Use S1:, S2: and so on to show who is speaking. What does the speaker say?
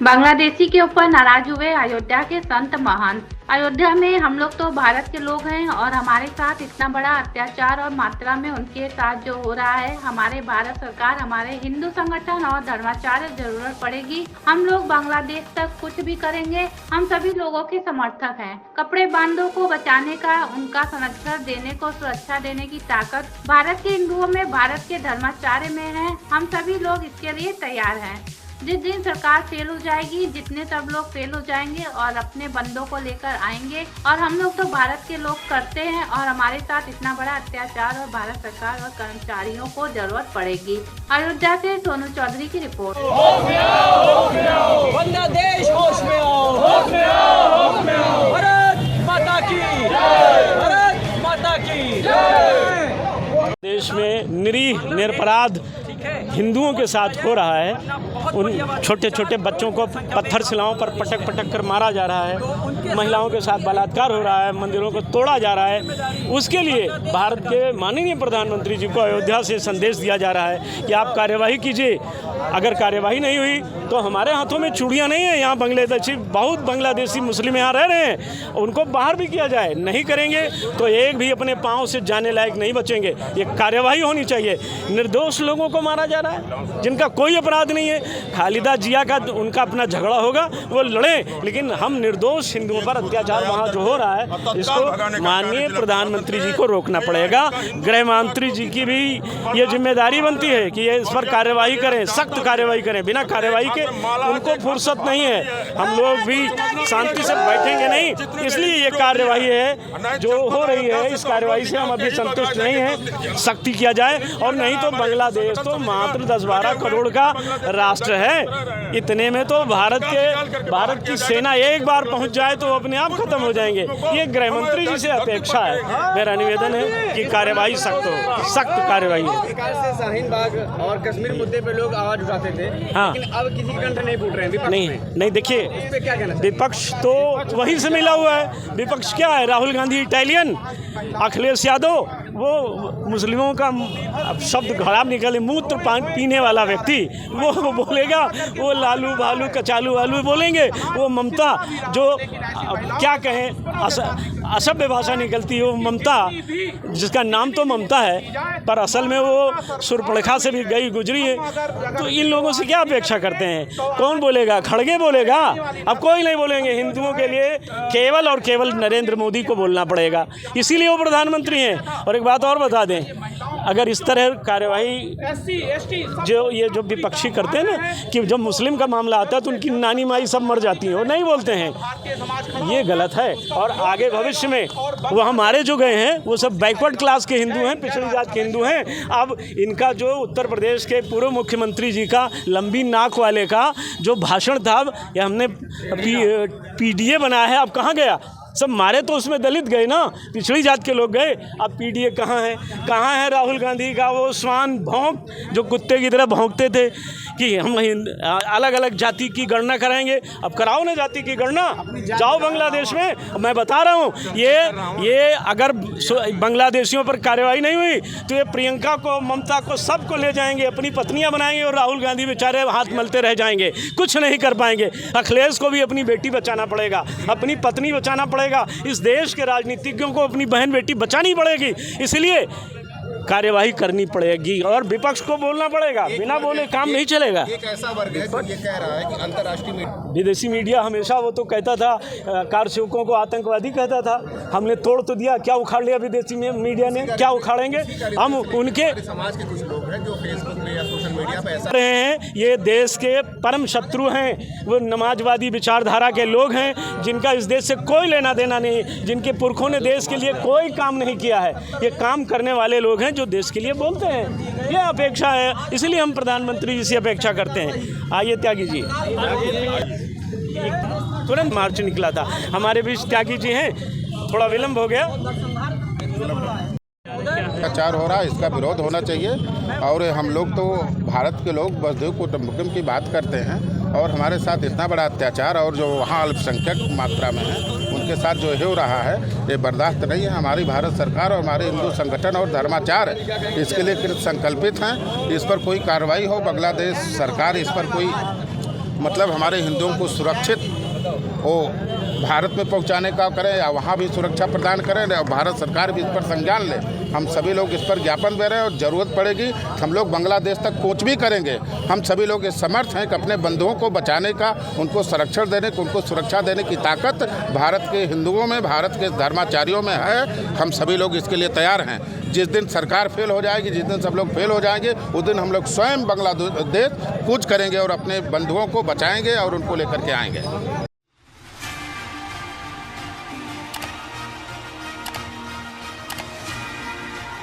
S1: बांग्लादेशी के ऊपर नाराज हुए अयोध्या के संत महंत। अयोध्या में हम लोग तो भारत के लोग हैं और हमारे साथ इतना बड़ा अत्याचार और मात्रा में उनके साथ जो हो रहा है, हमारे भारत सरकार, हमारे हिंदू संगठन और धर्माचार्य जरूरत पड़ेगी। हम लोग बांग्लादेश तक कुछ भी करेंगे। हम सभी लोगों के समर्थक हैं। कपड़े बांधों को बचाने का, उनका संरक्षण देने को, सुरक्षा देने की ताकत भारत के हिंदुओं में, भारत के धर्माचार्य में है। हम सभी लोग इसके लिए तैयार हैं। जिस दिन सरकार फेल हो जाएगी, जितने सब लोग फेल हो जाएंगे और अपने बंदों को लेकर आएंगे, और हम लोग तो भारत के लोग करते हैं और हमारे साथ इतना बड़ा अत्याचार और भारत सरकार और कर्मचारियों को जरूरत पड़ेगी। अयोध्या से सोनू चौधरी की रिपोर्ट।
S2: बांग्लादेश होश में आओ, भारत माता की, भारत माता की।
S3: देश में निरीह निरपराध हिंदुओं के साथ हो रहा है। उन छोटे छोटे बच्चों को पत्थर शिलाओं पर पटक पटक कर मारा जा रहा है, महिलाओं के साथ बलात्कार हो रहा है, मंदिरों को तोड़ा जा रहा है। उसके लिए भारत के माननीय प्रधानमंत्री जी को अयोध्या से संदेश दिया जा रहा है कि आप कार्यवाही कीजिए। अगर कार्यवाही नहीं हुई तो हमारे हाथों में चूड़ियाँ नहीं है। यहाँ बहुत बांग्लादेशी मुस्लिम यहाँ रह रहे हैं, उनको बाहर भी किया जाए। नहीं करेंगे तो एक भी अपने पाँव से जाने लायक नहीं बचेंगे। ये कार्यवाही होनी चाहिए। निर्दोष लोगों को मारा जा रहा है जिनका कोई अपराध नहीं है। खालिदा जिया का उनका अपना झगड़ा होगा, वो लड़ें, लेकिन हम निर्दोष हिंदुओं पर अत्याचार वहाँ जो हो रहा है, इसको माननीय प्रधानमंत्री जी को रोकना पड़ेगा। गृह मंत्री जी की भी ये जिम्मेदारी बनती है कि ये इस पर कार्यवाही करें, सख्त कार्यवाही करें। बिना कार्यवाही के उनको फुर्सत नहीं है। हम लोग भी शांति से बैठेंगे नहीं। इसलिए ये कार्यवाही है जो हो रही है, इस कार्यवाही से हम अभी संतुष्ट नहीं हैं। सख्ती किया जाए, और नहीं तो बांग्लादेश तो मात्र 10-12 करोड़ का राष्ट्र है। इतने में तो भारत की सेना एक बार पहुंच जाए तो अपने आप खत्म हो जाएंगे। ये गृह मंत्री जी से अपेक्षा है। मेरा निवेदन है कि कार्यवाही सख्त हो, सख्त कार्यवाही हो।
S4: शाहीन बाग और कश्मीर मुद्दे पे लोग आवाज उठाते थे,
S3: हाँ,
S4: लेकिन अब किसी के कंठ नहीं फूट रहे हैं।
S3: नहीं देखिए,
S4: क्या कहना,
S3: विपक्ष तो वहीं से मिला हुआ है। विपक्ष क्या है? राहुल गांधी इटालियन, अखिलेश यादव वो मुस्लिमों का अब शब्द खराब निकले, मूत्र पीने वाला व्यक्ति, वो बोलेगा। वो लालू भालू कचालू वालू बोलेंगे। वो ममता जो क्या कहें, असभ्य भाषा निकलती है। वो ममता, जिसका नाम तो ममता है पर असल में वो सुरपड़खा से भी गई गुजरी है। तो इन लोगों से क्या अपेक्षा करते हैं? कौन बोलेगा? खड़गे बोलेगा? अब कोई नहीं बोलेंगे। हिंदुओं के लिए केवल और केवल नरेंद्र मोदी को बोलना पड़ेगा, इसीलिए वो प्रधानमंत्री हैं। और एक बात और बता दें, अगर इस तरह कार्यवाही जो विपक्षी करते हैं ना, कि जब मुस्लिम का मामला आता है तो उनकी नानी माई सब मर जाती हैं, वो नहीं बोलते हैं, ये गलत है। और आगे भविष्य में वो हमारे जो गए हैं वो सब बैकवर्ड क्लास के हिंदू हैं, पिछड़ी जात के हिंदू हैं। अब इनका जो उत्तर प्रदेश के पूर्व मुख्यमंत्री जी का लंबी नाक वाले का जो भाषण था, ये हमने पीडीए बनाया है, अब कहाँ गया? सब मारे तो उसमें दलित गए ना, पिछड़ी जात के लोग गए। अब पीडीए कहाँ है? कहाँ है राहुल गांधी का वो स्वान भौंक, जो कुत्ते की तरह भौंकते थे कि हम अलग अलग जाति की गणना कराएंगे? अब कराओ ना जाति की गणना, जाओ बांग्लादेश में। मैं बता रहा हूँ, ये अगर बांग्लादेशियों पर कार्यवाही नहीं हुई तो ये प्रियंका को, ममता को, सबको ले जाएंगे, अपनी पत्नियाँ बनाएंगे, और राहुल गांधी बेचारे हाथ मलते रह जाएंगे, कुछ नहीं कर पाएंगे। अखिलेश को भी अपनी बेटी बचाना पड़ेगा, अपनी पत्नी बचाना पड़ेगा। इस देश के राजनीतिज्ञों को अपनी बहन बेटी बचानी पड़ेगी, इसलिए कार्यवाही करनी पड़ेगी और विपक्ष को बोलना पड़ेगा। बिना बोले काम नहीं चलेगा।
S5: एक ऐसा वर्ग है जो ये कह रहा है कि अंतर्राष्ट्रीय
S3: विदेशी मीडिया हमेशा वो तो कहता था, कार सेवकों को आतंकवादी कहता था। हमने तोड़ तो दिया, क्या उखाड़ लिया विदेशी मीडिया ने? क्या उखाड़ेंगे हम? उनके
S5: समाज के कुछ लोग हैं जो फेसबुक पे या सोशल मीडिया पे ऐसा
S3: रहे हैं। ये देश के परम शत्रु हैं। वो नमाजवादी विचारधारा के लोग हैं जिनका इस देश से कोई लेना देना नहीं, जिनके पुरखों ने देश के लिए कोई काम नहीं किया है। ये काम करने वाले लोग हैं जो देश के लिए बोलते हैं। ये अपेक्षा है, इसलिए हम प्रधानमंत्री जी से अपेक्षा करते हैं। आइए त्यागी जी, तुरंत मार्च निकला था। हमारे बीच त्यागी जी हैं, थोड़ा विलम्ब हो गया।
S5: अत्याचार हो रहा है, इसका विरोध होना चाहिए। और हम लोग तो भारत के लोग वसुधैव कुटुंबकम की बात करते हैं, और हमारे साथ इतना बड़ा अत्याचार और जो वहाँ अल्पसंख्यक मात्रा में है उनके साथ जो हो रहा है, ये बर्दाश्त नहीं है। हमारी भारत सरकार और हमारे हिंदू संगठन और धर्माचार्य इसके लिए संकल्पित हैं। इस पर कोई कार्रवाई हो, बांग्लादेश सरकार इस पर कोई मतलब हमारे हिंदुओं को सुरक्षित वो भारत में पहुंचाने का करें या वहाँ भी सुरक्षा प्रदान करें और भारत सरकार भी इस पर संज्ञान ले। हम सभी लोग इस पर ज्ञापन दे रहे हैं और ज़रूरत पड़ेगी हम लोग बांग्लादेश तक कूच भी करेंगे। हम सभी लोग इस समर्थ हैं कि अपने बंधुओं को बचाने का, उनको संरक्षण देने को, उनको सुरक्षा देने की ताकत भारत के हिंदुओं में, भारत के धर्माचार्यों में है। हम सभी लोग इसके लिए तैयार हैं। जिस दिन सरकार फेल हो जाएगी, जिस दिन सब लोग फेल हो जाएंगे, उस दिन हम लोग स्वयं बांग्लादेश कूच करेंगे और अपने बंधुओं को बचाएंगे और उनको लेकर के आएंगे।